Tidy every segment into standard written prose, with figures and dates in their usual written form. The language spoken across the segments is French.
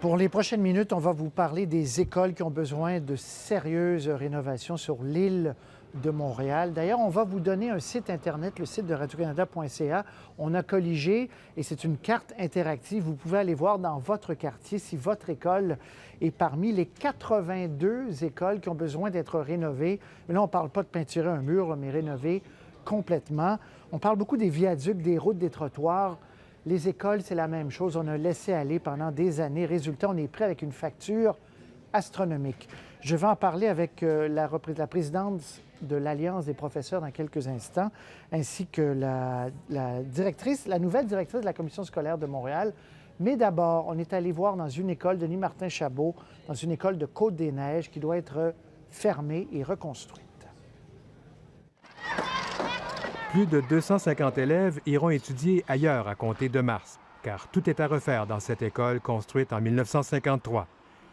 Pour les prochaines minutes, on va vous parler des écoles qui ont besoin de sérieuses rénovations sur l'île de Montréal. D'ailleurs, on va vous donner un site Internet, le site de radiocanada.ca. On a colligé et c'est une carte interactive. Vous pouvez aller voir dans votre quartier si votre école est parmi les 82 écoles qui ont besoin d'être rénovées. Mais là, on ne parle pas de peinturer un mur, mais rénover complètement. On parle beaucoup des viaducs, des routes, des trottoirs. Les écoles, c'est la même chose. On a laissé aller pendant des années. Résultat, on est prêt avec une facture astronomique. Je vais en parler avec la présidente de l'Alliance des professeurs dans quelques instants, ainsi que la nouvelle directrice de la Commission scolaire de Montréal. Mais d'abord, on est allé voir dans une école, Denis Martin Chabot, dans une école de Côte-des-Neiges qui doit être fermée et reconstruite. Plus de 250 élèves iront étudier ailleurs à compter de mars, car tout est à refaire dans cette école construite en 1953.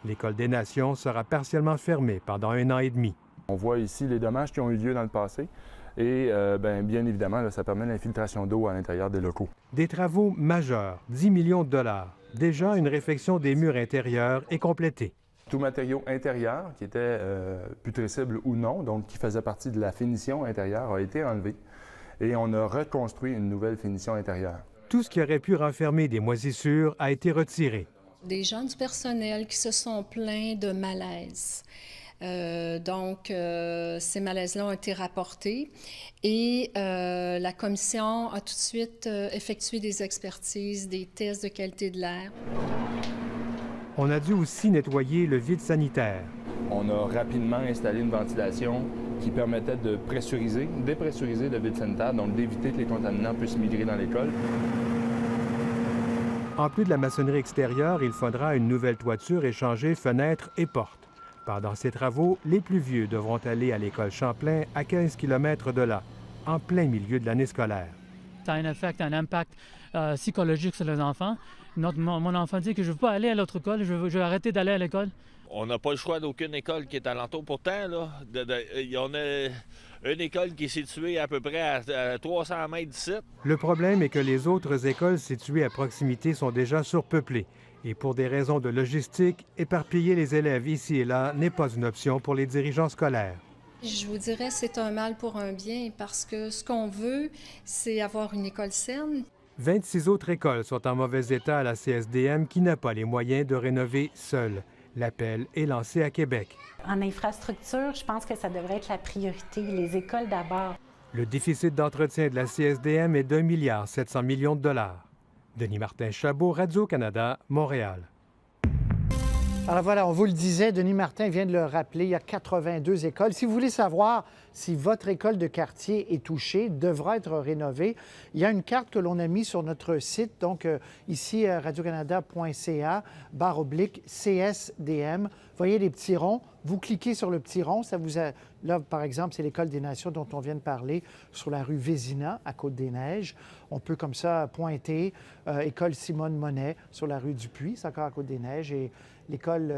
L'École des Nations sera partiellement fermée pendant 1 an et demi. On voit ici les dommages qui ont eu lieu dans le passé et bien évidemment, là, ça permet l'infiltration d'eau à l'intérieur des locaux. Des travaux majeurs, 10 millions de dollars. Déjà, une réfection des murs intérieurs est complétée. Tout matériau intérieur, qui était putrescible ou non, donc qui faisait partie de la finition intérieure, a été enlevé et on a reconstruit une nouvelle finition intérieure. Tout ce qui aurait pu renfermer des moisissures a été retiré. Des gens du personnel qui se sont plaints de malaise. Ces malaises-là ont été rapportés et la commission a tout de suite effectué des expertises, des tests de qualité de l'air. On a dû aussi nettoyer le vide sanitaire. On a rapidement installé une ventilation qui permettait de dépressuriser le vide sanitaire, donc d'éviter que les contaminants puissent migrer dans l'école. En plus de la maçonnerie extérieure, il faudra une nouvelle toiture et changer fenêtres et portes. Pendant ces travaux, les plus vieux devront aller à l'école Champlain, à 15 km de là, en plein milieu de l'année scolaire. Ça a un impact psychologique sur les enfants. Mon enfant dit que je ne veux pas aller à l'autre école, je veux arrêter d'aller à l'école. On n'a pas le choix d'aucune école qui est alentour. Pourtant, là, on a une école qui est située à peu près à 300 mètres d'ici. Le problème est que les autres écoles situées à proximité sont déjà surpeuplées. Et pour des raisons de logistique, éparpiller les élèves ici et là n'est pas une option pour les dirigeants scolaires. Je vous dirais c'est un mal pour un bien parce que ce qu'on veut, c'est avoir une école saine. 26 autres écoles sont en mauvais état à la CSDM qui n'a pas les moyens de rénover seule. L'appel est lancé à Québec. En infrastructure, je pense que ça devrait être la priorité, les écoles d'abord. Le déficit d'entretien de la CSDM est d'1,7 milliard de dollars. Denis Martin Chabot, Radio-Canada, Montréal. Alors voilà, on vous le disait, Denis Martin vient de le rappeler, il y a 82 écoles. Si vous voulez savoir si votre école de quartier est touchée, devra être rénovée, il y a une carte que l'on a mise sur notre site, donc ici, radiocanada.ca, /CSDM. Vous voyez les petits ronds, vous cliquez sur le petit rond, ça vous a... Là, par exemple, c'est l'École des Nations dont on vient de parler, sur la rue Vézina, à Côte-des-Neiges. On peut comme ça pointer École Simone Monet sur la rue Dupuis, c'est encore à Côte-des-Neiges, et l'école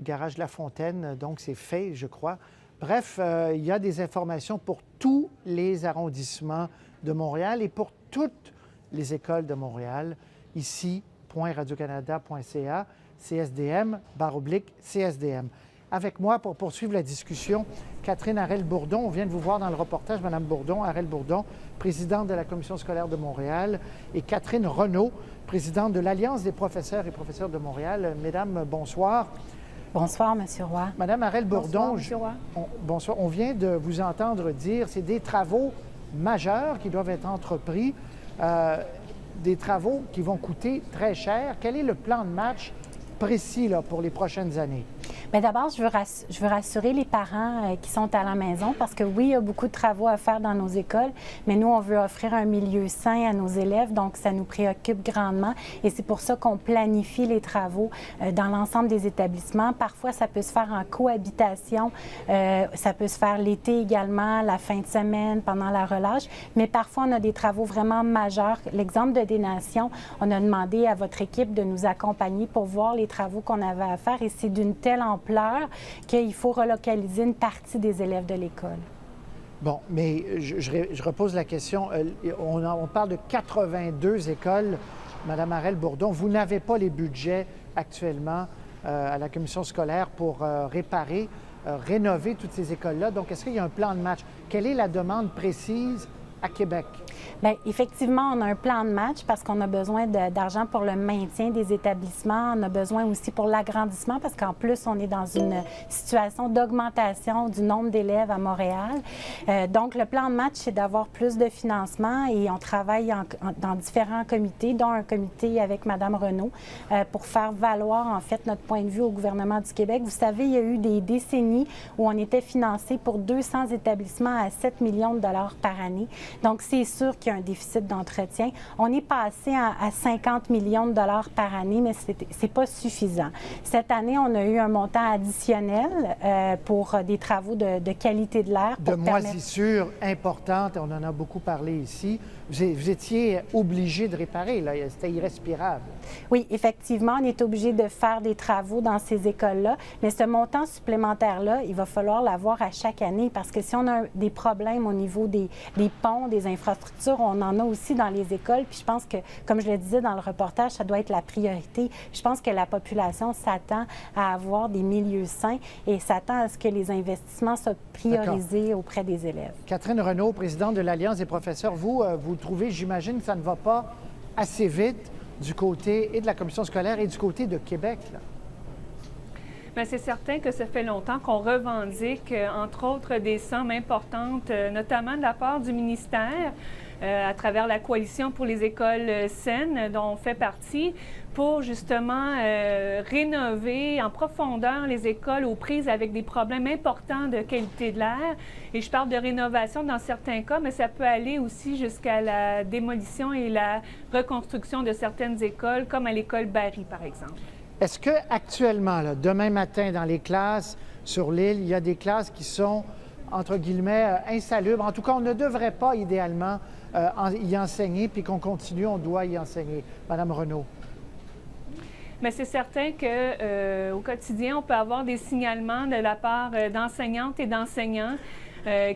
Garage La Fontaine, donc c'est fait, je crois. Bref, il y a des informations pour tous les arrondissements de Montréal et pour toutes les écoles de Montréal, ici, radiocanada.ca, CSDM, /CSDM. Avec moi, pour poursuivre la discussion, Catherine Harel-Bourdon. On vient de vous voir dans le reportage, Mme Bourdon, Harel-Bourdon, présidente de la Commission scolaire de Montréal, et Catherine Renaud, présidente de l'Alliance des professeurs et professeurs de Montréal. Mesdames, bonsoir. Bonsoir, M. Roy. Madame Harel-Bourdon, bonsoir, M. Roy. Bonsoir. On vient de vous entendre dire que c'est des travaux majeurs qui doivent être entrepris, des travaux qui vont coûter très cher. Quel est le plan de match précis là, pour les prochaines années? Bien, d'abord, je veux rassurer les parents qui sont à la maison parce que oui, il y a beaucoup de travaux à faire dans nos écoles, mais nous, on veut offrir un milieu sain à nos élèves, donc ça nous préoccupe grandement et c'est pour ça qu'on planifie les travaux dans l'ensemble des établissements. Parfois, ça peut se faire en cohabitation, ça peut se faire l'été également, la fin de semaine, pendant la relâche, mais parfois, on a des travaux vraiment majeurs. L'exemple de des Nations, on a demandé à votre équipe de nous accompagner pour voir les travaux qu'on avait à faire et c'est d'une telle ampleur qu'il faut relocaliser une partie des élèves de l'école. Bon, mais je repose la question. On parle de 82 écoles Madame Harel-Bourdon, vous n'avez pas les budgets actuellement à la commission scolaire pour réparer, rénover toutes ces écoles-là. Donc, est-ce qu'il y a un plan de match? Quelle est la demande précise à Québec? Bien, effectivement, on a un plan de match parce qu'on a besoin d'argent pour le maintien des établissements. On a besoin aussi pour l'agrandissement parce qu'en plus, on est dans une situation d'augmentation du nombre d'élèves à Montréal. Donc, le plan de match, c'est d'avoir plus de financement et on travaille dans différents comités, dont un comité avec Mme Renaud pour faire valoir, en fait, notre point de vue au gouvernement du Québec. Vous savez, il y a eu des décennies où on était financé pour 200 établissements à 7 millions de dollars par année. Donc, c'est sûr qu'il y a un déficit d'entretien. On est passé à 50 millions de dollars par année, mais c'est pas suffisant. Cette année, on a eu un montant additionnel pour des travaux de qualité de l'air. De moisissures importantes, on en a beaucoup parlé ici. Vous étiez obligé de réparer, là. C'était irrespirable. Oui, effectivement, on est obligé de faire des travaux dans ces écoles-là, mais ce montant supplémentaire-là, il va falloir l'avoir à chaque année parce que si on a des problèmes au niveau des ponts, des infrastructures, on en a aussi dans les écoles. Puis je pense que, comme je le disais dans le reportage, ça doit être la priorité. Je pense que la population s'attend à avoir des milieux sains et s'attend à ce que les investissements soient priorisés auprès des élèves. Catherine Renaud, présidente de l'Alliance des professeurs, vous trouvez, j'imagine que ça ne va pas assez vite du côté et de la commission scolaire et du côté de Québec, là. Bien, c'est certain que ça fait longtemps qu'on revendique, entre autres, des sommes importantes, notamment de la part du ministère, à travers la Coalition pour les écoles saines, dont on fait partie, pour justement rénover en profondeur les écoles aux prises avec des problèmes importants de qualité de l'air. Et je parle de rénovation dans certains cas, mais ça peut aller aussi jusqu'à la démolition et la reconstruction de certaines écoles, comme à l'école Barry, par exemple. Est-ce qu'actuellement, demain matin, dans les classes sur l'île, il y a des classes qui sont, entre guillemets, insalubres? En tout cas, on ne devrait pas, idéalement, y enseigner, puis qu'on continue, on doit y enseigner. Madame Renaud. Mais c'est certain qu'au quotidien, on peut avoir des signalements de la part d'enseignantes et d'enseignants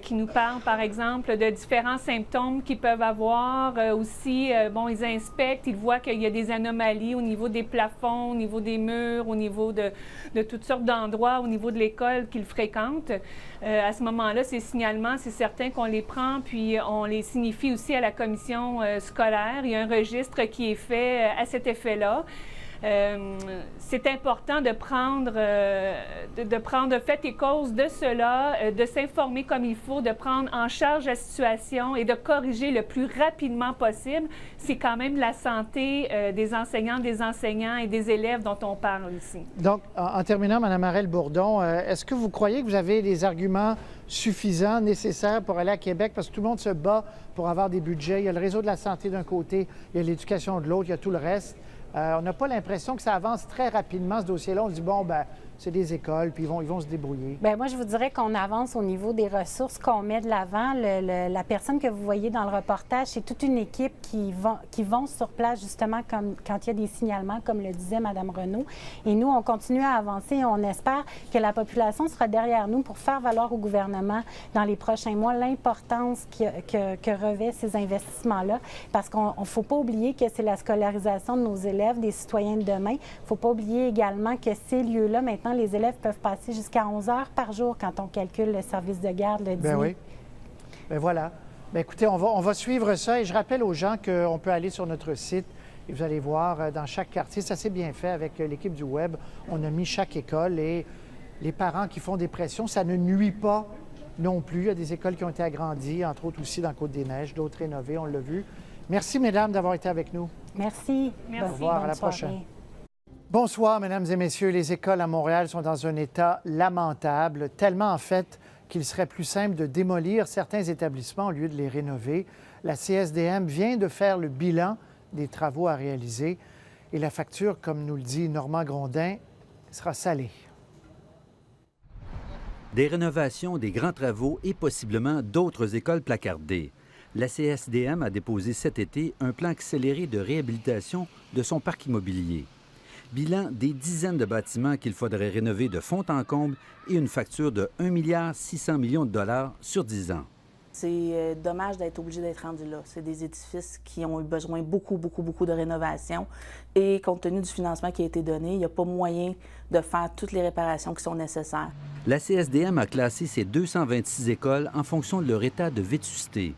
qui nous parlent, par exemple, de différents symptômes qu'ils peuvent avoir. Aussi, ils inspectent, ils voient qu'il y a des anomalies au niveau des plafonds, au niveau des murs, au niveau de toutes sortes d'endroits, au niveau de l'école qu'ils fréquentent. À ce moment-là, ces signalements, c'est certain qu'on les prend, puis on les signifie aussi à la commission scolaire. Il y a un registre qui est fait à cet effet-là. C'est important de prendre fait et cause de cela, de s'informer comme il faut, de prendre en charge la situation et de corriger le plus rapidement possible. C'est quand même la santé des enseignants, des enseignants et des élèves dont on parle ici. Donc, en terminant, Mme Harel-Bourdon, est-ce que vous croyez que vous avez les arguments suffisants, nécessaires pour aller à Québec? Parce que tout le monde se bat pour avoir des budgets. Il y a le réseau de la santé d'un côté, il y a l'éducation de l'autre, il y a tout le reste. On n'a pas l'impression que ça avance très rapidement, ce dossier-là. On se dit, bon, ben c'est des écoles, puis ils vont se débrouiller. Bien, moi, je vous dirais qu'on avance au niveau des ressources qu'on met de l'avant. La personne que vous voyez dans le reportage, c'est toute une équipe qui vont sur place, justement, quand il y a des signalements, comme le disait Mme Renaud. Et nous, on continue à avancer et on espère que la population sera derrière nous pour faire valoir au gouvernement, dans les prochains mois, l'importance que revêt ces investissements-là. Parce qu'on ne faut pas oublier que c'est la scolarisation de nos élèves, des citoyens de demain. Il ne faut pas oublier également que ces lieux-là, maintenant, les élèves peuvent passer jusqu'à 11 heures par jour quand on calcule le service de garde le dîner. Bien oui. Bien voilà. Bien écoutez, on va suivre ça et je rappelle aux gens qu'on peut aller sur notre site et vous allez voir dans chaque quartier, ça s'est bien fait avec l'équipe du Web. On a mis chaque école et les parents qui font des pressions, ça ne nuit pas non plus. Il y a des écoles qui ont été agrandies, entre autres aussi dans Côte-des-Neiges, d'autres rénovées, on l'a vu. Merci, mesdames, d'avoir été avec nous. Merci. Merci. Au revoir, à la prochaine. Bonsoir, mesdames et messieurs. Les écoles à Montréal sont dans un état lamentable, tellement en fait qu'il serait plus simple de démolir certains établissements au lieu de les rénover. La CSDM vient de faire le bilan des travaux à réaliser et la facture, comme nous le dit Normand Grondin, sera salée. Des rénovations, des grands travaux et possiblement d'autres écoles placardées. La CSDM a déposé cet été un plan accéléré de réhabilitation de son parc immobilier. Bilan des dizaines de bâtiments qu'il faudrait rénover de fond en comble et une facture de 1,6 milliard sur 10 ans. C'est dommage d'être obligé d'être rendu là. C'est des édifices qui ont eu besoin beaucoup de rénovation. Et compte tenu du financement qui a été donné, il n'y a pas moyen de faire toutes les réparations qui sont nécessaires. La CSDM a classé ces 226 écoles en fonction de leur état de vétusté.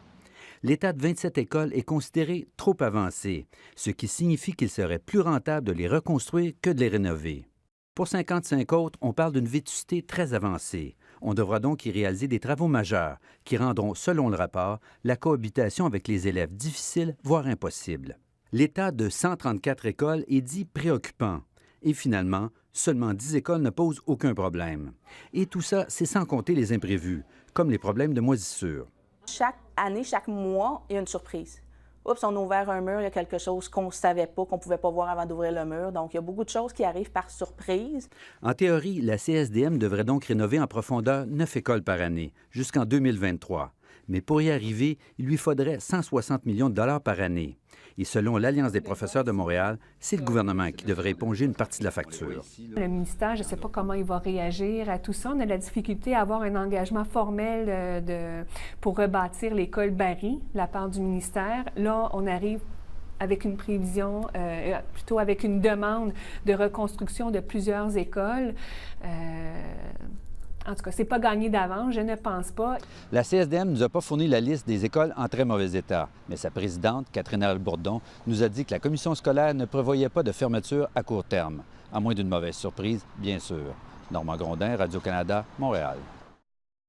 L'état de 27 écoles est considéré trop avancé, ce qui signifie qu'il serait plus rentable de les reconstruire que de les rénover. Pour 55 autres, on parle d'une vétusté très avancée. On devra donc y réaliser des travaux majeurs qui rendront, selon le rapport, la cohabitation avec les élèves difficile, voire impossible. L'état de 134 écoles est dit préoccupant. Et finalement, seulement 10 écoles ne posent aucun problème. Et tout ça, c'est sans compter les imprévus, comme les problèmes de moisissure. Chaque année, chaque mois, il y a une surprise. Oups, on a ouvert un mur, il y a quelque chose qu'on ne savait pas, qu'on ne pouvait pas voir avant d'ouvrir le mur. Donc, il y a beaucoup de choses qui arrivent par surprise. En théorie, la CSDM devrait donc rénover en profondeur 9 écoles par année, jusqu'en 2023. Mais pour y arriver, il lui faudrait 160 millions de dollars par année. Et selon l'Alliance des professeurs de Montréal, c'est le gouvernement qui devrait éponger une partie de la facture. Le ministère, je ne sais pas comment il va réagir à tout ça. On a la difficulté à avoir un engagement formel pour rebâtir l'école Barry de la part du ministère. Là, on arrive avec une prévision, plutôt avec une demande de reconstruction de plusieurs écoles. En tout cas, ce n'est pas gagné d'avance, je ne pense pas. La CSDM ne nous a pas fourni la liste des écoles en très mauvais état, mais sa présidente, Catherine Harel-Bourdon, nous a dit que la commission scolaire ne prévoyait pas de fermeture à court terme, à moins d'une mauvaise surprise, bien sûr. Normand Grondin, Radio-Canada, Montréal.